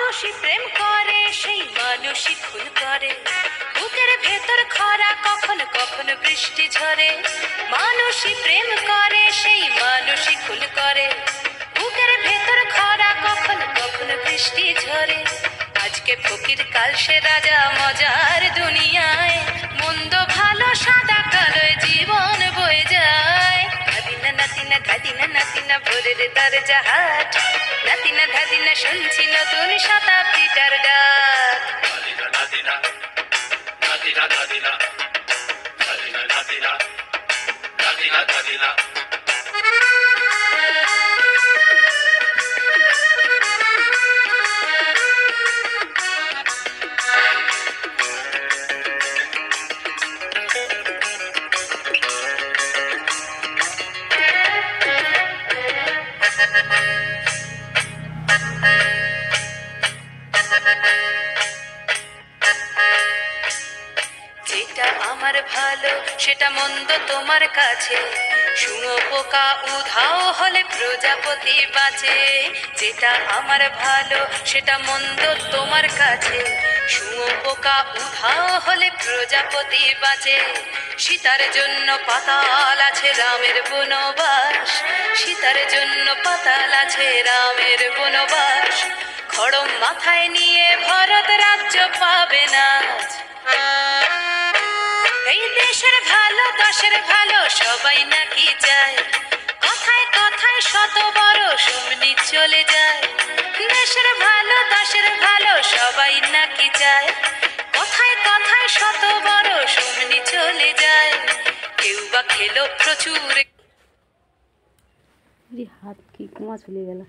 মানুষই প্রেম করে সেই মানুষই খুন করে, বুকের ভেতর খরা কখনো কখনো বৃষ্টি ঝরে। মানুষই প্রেম করে সেই মানুষই খুন করে, বুকের ভেতর খরা কখনো কখনো বৃষ্টি ঝরে। আজকে ফকির কাল সে রাজা মজার দুনিয়ায়, মন্দ ভালো সাদা কালোয় জীবন বয়ে যায়। ধাদিনা নাতিনা ধাদিনা নাতিনা ভোরের দরজা হাট, নাতিনা ধাদিনা শুনছি নতুন শতাব্দীটার ডাক। নাতিনা নাতিনা নাতিনা নাতিনা নাতিনা নাতিনা নাতিনা। যেটা আমার ভালো সেটা মন্দ তোমার কাছে, শুঁয়ো পোকা উধাও হলে প্রজাপতি বাঁচে। যেটা আমার ভালো সেটা মন্দ তোমার কাছে, শুঁয়ো পোকা উধাও হলে প্রজাপতি বাঁচে। সীতার জন্য পাতাল আছে রামের বনবাস, সীতার জন্য পাতাল আছে রামের বনবাস। খড়ম মাথায় নিয়ে ভরত রাজ্য পাবে না। এই দেশের ভালো দশের ভালো সবাই নাকি চায়, কথায় কথায় শত বড় সুমনি চলে যায়। দেশের ভালো দশের ভালো সবাই নাকি চায়, কথায় কথায় শত বড় সুমনি চলে যায়। কেউ বা খেলো প্রচুর। হাত কি কুমা চলে গেল।